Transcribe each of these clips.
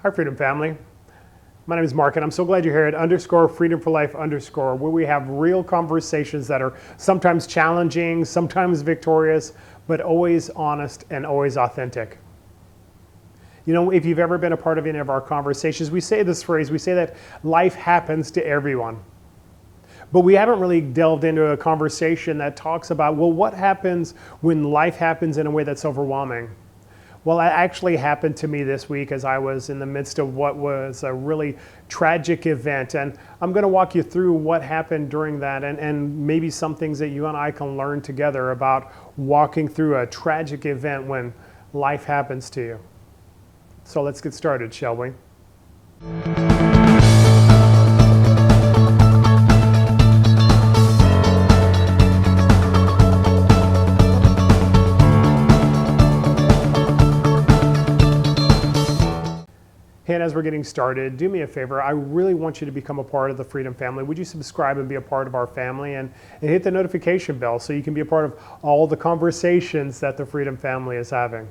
Hi, Freedom Family. My name is Mark, and I'm so glad you're here at _Freedom for Life _ where we have real conversations that are sometimes challenging, sometimes victorious, but always honest and always authentic. You know, if you've ever been a part of any of our conversations, we say this phrase, we say that life happens to everyone. But we haven't really delved into a conversation that talks about, well, what happens when life happens in a way that's overwhelming? Well, that actually happened to me this week as I was in the midst of what was a really tragic event. And I'm going to walk you through what happened during that and maybe some things that you and I can learn together about walking through a tragic event when life happens to you. So let's get started, shall we? And as we're getting started, do me a favor. I really want you to become a part of the Freedom Family. Would you subscribe and be a part of our family and hit the notification bell so you can be a part of all the conversations that the Freedom Family is having?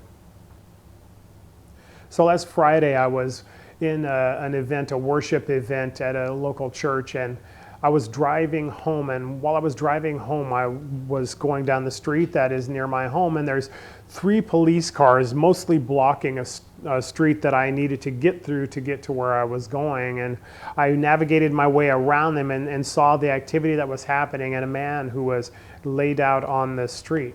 So last Friday, I was in an event, a worship event at a local church, and I was driving home, and while I was driving home, I was going down the street that is near my home, and there's 3 police cars mostly blocking a street that I needed to get through to get to where I was going. And I navigated my way around them and saw the activity that was happening and a man who was laid out on the street.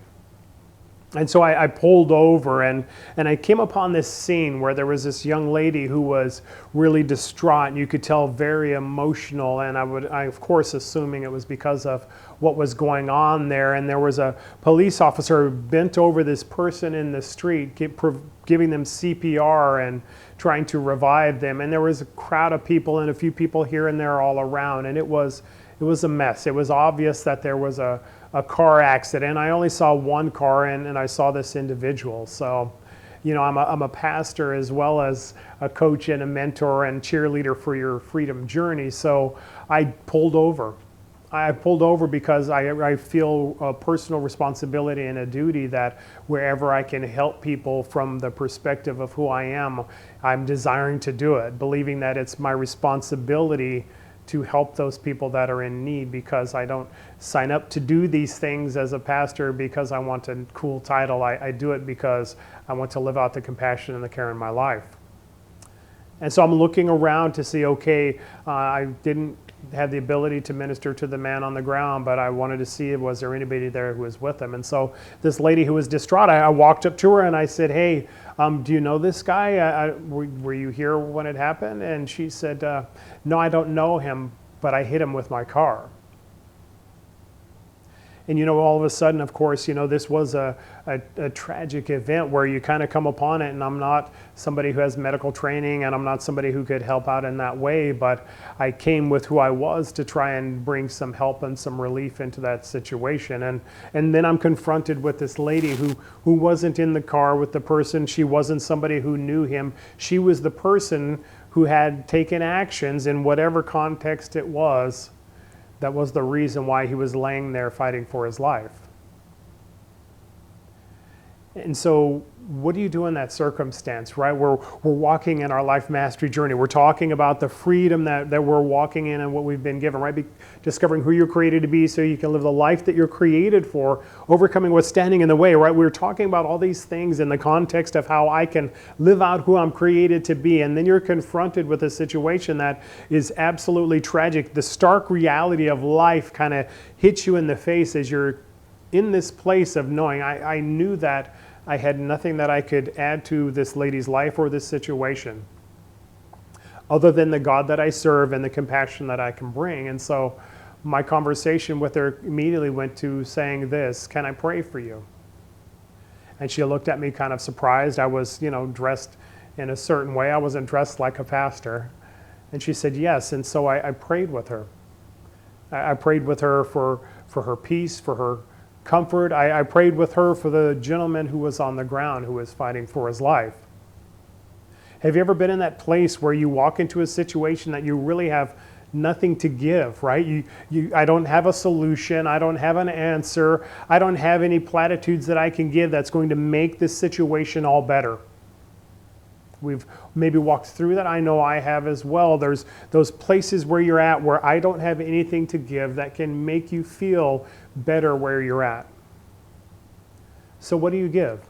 And so I pulled over and I came upon this scene where there was this young lady who was really distraught, and you could tell very emotional, and I of course assuming it was because of what was going on there. And there was a police officer bent over this person in the street, giving them CPR and trying to revive them. And there was a crowd of people and a few people here and there all around, and it was a mess. It was obvious that there was a car accident. I only saw one car, and I saw this individual. So, you know, I'm a pastor as well as a coach and a mentor and cheerleader for your freedom journey. So I pulled over. I pulled over because I feel a personal responsibility and a duty that wherever I can help people from the perspective of who I am, I'm desiring to do it, believing that it's my responsibility to help those people that are in need, because I don't sign up to do these things as a pastor because I want a cool title. I do it because I want to live out the compassion and the care in my life. And so I'm looking around to see, okay, I didn't have the ability to minister to the man on the ground, but I wanted to see, was there anybody there who was with him? And so this lady who was distraught, I walked up to her and I said, hey, do you know this guy? Were you here when it happened? And she said, no, I don't know him, but I hit him with my car. And, you know, all of a sudden, of course, you know, this was a tragic event where you kind of come upon it, and I'm not somebody who has medical training, and I'm not somebody who could help out in that way, but I came with who I was to try and bring some help and some relief into that situation. And then I'm confronted with this lady who wasn't in the car with the person. She wasn't somebody who knew him. She was the person who had taken actions in whatever context it was. That was the reason why he was laying there fighting for his life. And so what do you do in that circumstance, right? We're walking in our life mastery journey. We're talking about the freedom that we're walking in and what we've been given, right? Discovering who you're created to be so you can live the life that you're created for, overcoming what's standing in the way, right? We're talking about all these things in the context of how I can live out who I'm created to be. And then you're confronted with a situation that is absolutely tragic. The stark reality of life kind of hits you in the face as you're in this place of knowing, I knew that I had nothing that I could add to this lady's life or this situation other than the God that I serve and the compassion that I can bring. And so my conversation with her immediately went to saying this, can I pray for you? And she looked at me kind of surprised. I was, you know, dressed in a certain way. I wasn't dressed like a pastor. And she said yes. And so I prayed with her. I prayed with her for her peace, for her comfort. I prayed with her for the gentleman who was on the ground who was fighting for his life. Have you ever been in that place where you walk into a situation that you really have nothing to give, right? I don't have a solution. I don't have an answer. I don't have any platitudes that I can give that's going to make this situation all better. We've maybe walked through that. I know I have as well. There's those places where you're at where I don't have anything to give that can make you feel better where you're at. So what do you give?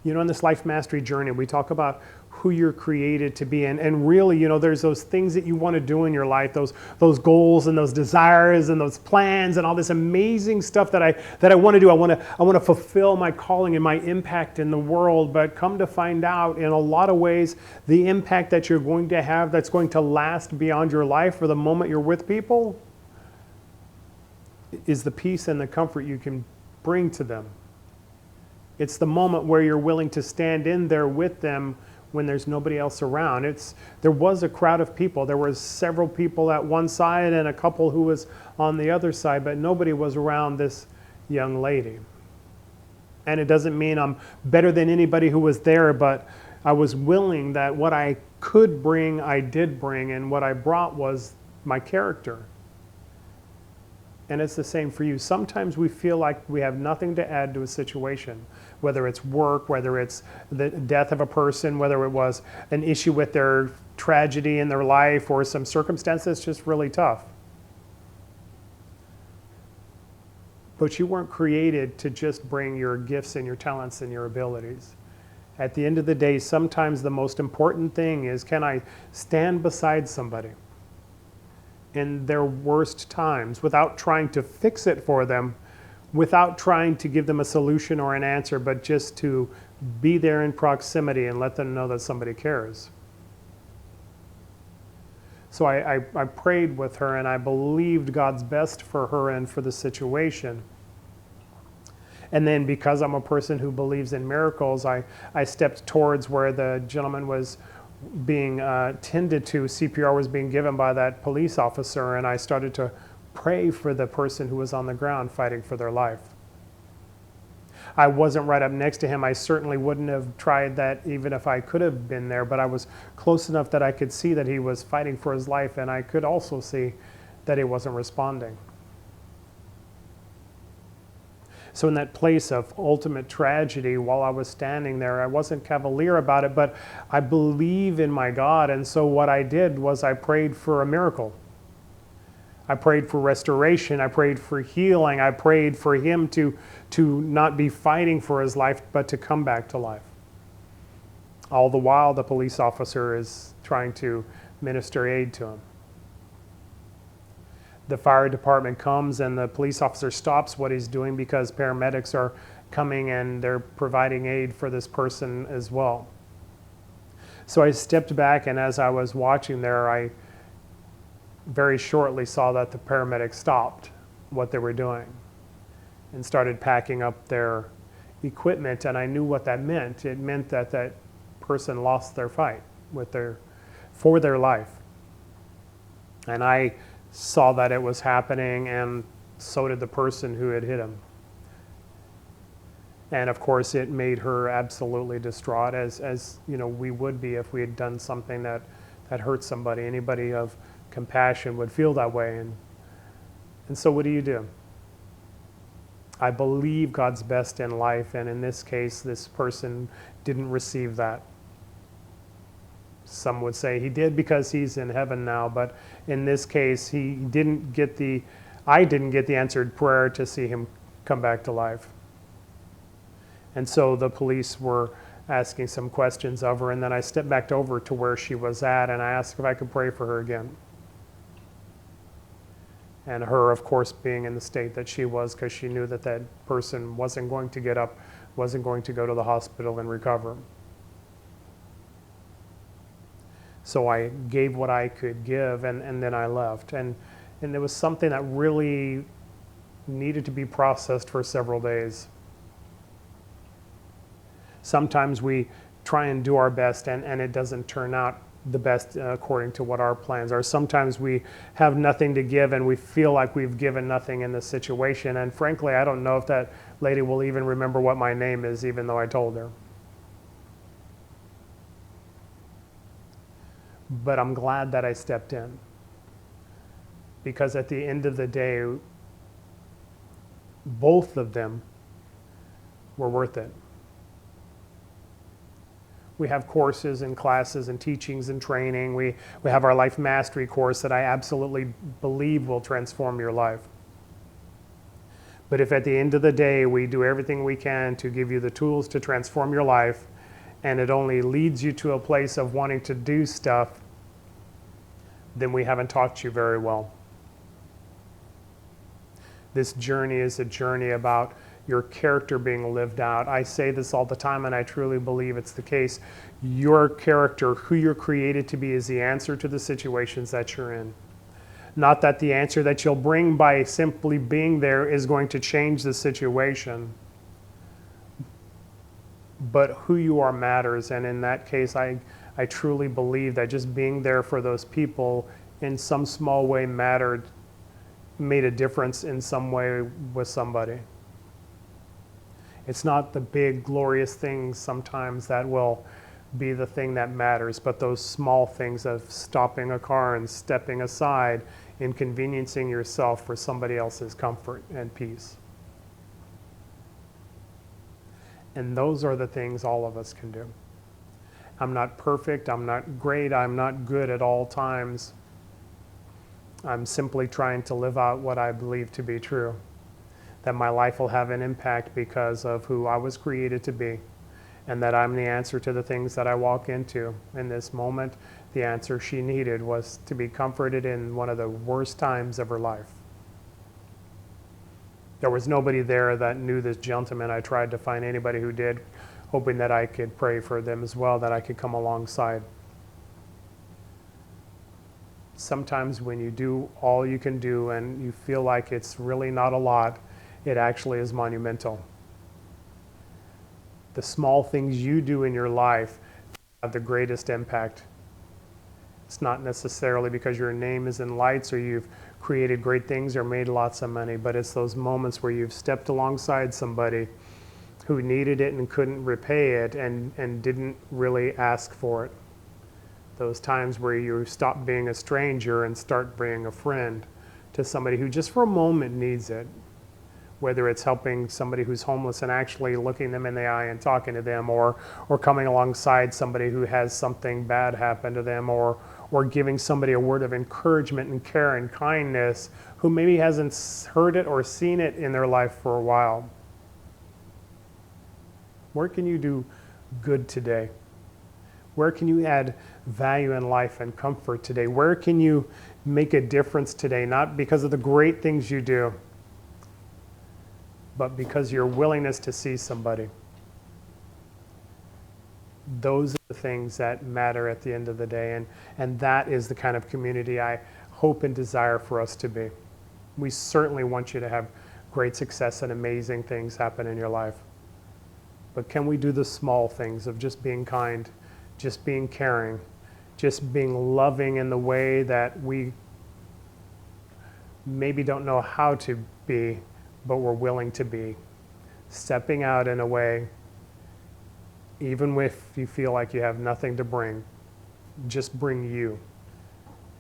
You know, in this life mastery journey, we talk about who you're created to be. And really, you know, there's those things that you want to do in your life, those goals and those desires and those plans and all this amazing stuff that I want to do. I want to fulfill my calling and my impact in the world. But come to find out, in a lot of ways, the impact that you're going to have that's going to last beyond your life or the moment you're with people is the peace and the comfort you can bring to them. It's the moment where you're willing to stand in there with them when there's nobody else around. There was a crowd of people. There was several people at one side and a couple who was on the other side, but nobody was around this young lady. And it doesn't mean I'm better than anybody who was there, but I was willing that what I could bring, I did bring, and what I brought was my character. And it's the same for you. Sometimes we feel like we have nothing to add to a situation, whether it's work, whether it's the death of a person, whether it was an issue with their tragedy in their life or some circumstance that's just really tough. But you weren't created to just bring your gifts and your talents and your abilities. At the end of the day, sometimes the most important thing is, can I stand beside somebody in their worst times without trying to fix it for them, without trying to give them a solution or an answer, but just to be there in proximity and let them know that somebody cares. So I prayed with her, and I believed God's best for her and for the situation. And then, because I'm a person who believes in miracles, I stepped towards where the gentleman was being tended to. CPR was being given by that police officer, and I started to pray for the person who was on the ground fighting for their life. I wasn't right up next to him. I certainly wouldn't have tried that even if I could have been there, but I was close enough that I could see that he was fighting for his life, and I could also see that he wasn't responding. So in that place of ultimate tragedy, while I was standing there, I wasn't cavalier about it, but I believe in my God. And so what I did was I prayed for a miracle. I prayed for restoration. I prayed for healing. I prayed for him to not be fighting for his life, but to come back to life. All the while, the police officer is trying to minister aid to him. The fire department comes and the police officer stops what he's doing because paramedics are coming and they're providing aid for this person as well. So I stepped back, and as I was watching there, I very shortly saw that the paramedics stopped what they were doing and started packing up their equipment, and I knew what that meant. It meant that that person lost their fight for their life. And I saw that it was happening, and so did the person who had hit him. And of course, it made her absolutely distraught, as you know, we would be if we had done something that hurt somebody. Anybody of compassion would feel that way. And so what do? I believe God's best in life, and in this case, this person didn't receive that. Some would say he did because he's in heaven now, but in this case, I didn't get the answered prayer to see him come back to life. And so the police were asking some questions of her, and then I stepped back over to where she was at, and I asked if I could pray for her again. And her, of course, being in the state that she was, because she knew that that person wasn't going to get up, wasn't going to go to the hospital and recover. So I gave what I could give, and then I left. And there was something that really needed to be processed for several days. Sometimes we try and do our best, and it doesn't turn out the best according to what our plans are. Sometimes we have nothing to give, and we feel like we've given nothing in the situation. And frankly, I don't know if that lady will even remember what my name is, even though I told her. But I'm glad that I stepped in, because at the end of the day, both of them were worth it. We have courses and classes and teachings and training. We have our life mastery course that I absolutely believe will transform your life. But if at the end of the day we do everything we can to give you the tools to transform your life, and it only leads you to a place of wanting to do stuff, then we haven't taught you very well. This journey is a journey about your character being lived out. I say this all the time, and I truly believe it's the case. Your character, who you're created to be, is the answer to the situations that you're in. Not that the answer that you'll bring by simply being there is going to change the situation, but who you are matters. And in that case, I truly believe that just being there for those people in some small way made a difference in some way with somebody. It's not the big glorious things sometimes that will be the thing that matters, but those small things of stopping a car and stepping aside, inconveniencing yourself for somebody else's comfort and peace. And those are the things all of us can do. I'm not perfect, I'm not great, I'm not good at all times. I'm simply trying to live out what I believe to be true, that my life will have an impact because of who I was created to be, and that I'm the answer to the things that I walk into. In this moment, the answer she needed was to be comforted in one of the worst times of her life. There was nobody there that knew this gentleman. I tried to find anybody who did, hoping that I could pray for them as well, that I could come alongside. Sometimes when you do all you can do and you feel like it's really not a lot, it actually is monumental. The small things you do in your life have the greatest impact. It's not necessarily because your name is in lights or you've created great things or made lots of money, but it's those moments where you've stepped alongside somebody who needed it and couldn't repay it and didn't really ask for it. Those times where you stop being a stranger and start being a friend to somebody who just for a moment needs it. Whether it's helping somebody who's homeless and actually looking them in the eye and talking to them, or coming alongside somebody who has something bad happen to them, or giving somebody a word of encouragement and care and kindness who maybe hasn't heard it or seen it in their life for a while. Where can you do good today? Where can you add value in life and comfort today? Where can you make a difference today? Not because of the great things you do, but because your willingness to see somebody. Those are the things that matter at the end of the day, and that is the kind of community I hope and desire for us to be. We certainly want you to have great success and amazing things happen in your life. But can we do the small things of just being kind, just being caring, just being loving in the way that we maybe don't know how to be, but we're willing to be, stepping out in a way, even if you feel like you have nothing to bring, just bring you,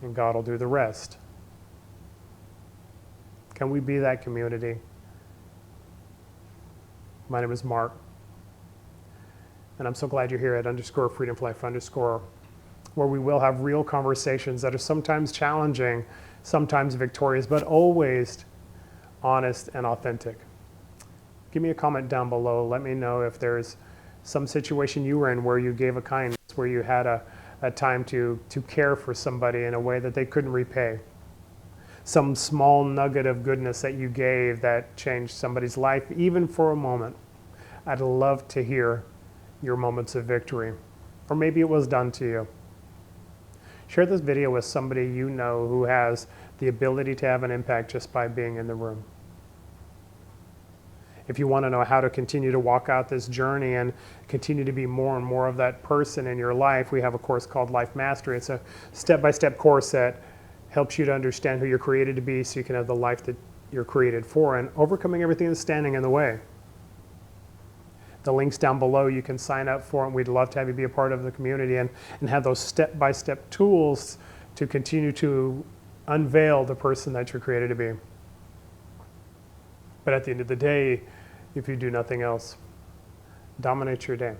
and God will do the rest. Can we be that community? My name is Mark, and I'm so glad you're here at _Freedom for Life _ where we will have real conversations that are sometimes challenging, sometimes victorious, but always honest and authentic. Give me a comment down below. Let me know if there's some situation you were in where you gave a kindness, where you had a time to care for somebody in a way that they couldn't repay. Some small nugget of goodness that you gave that changed somebody's life, even for a moment. I'd love to hear your moments of victory. Or maybe it was done to you. Share this video with somebody you know who has the ability to have an impact just by being in the room. If you want to know how to continue to walk out this journey and continue to be more and more of that person in your life, we have a course called Life Mastery. It's a step-by-step course that helps you to understand who you're created to be so you can have the life that you're created for and overcoming everything that's standing in the way. The link's down below. You can sign up for it. We'd love to have you be a part of the community and have those step-by-step tools to continue to unveil the person that you're created to be. But at the end of the day, if you do nothing else, dominate your day.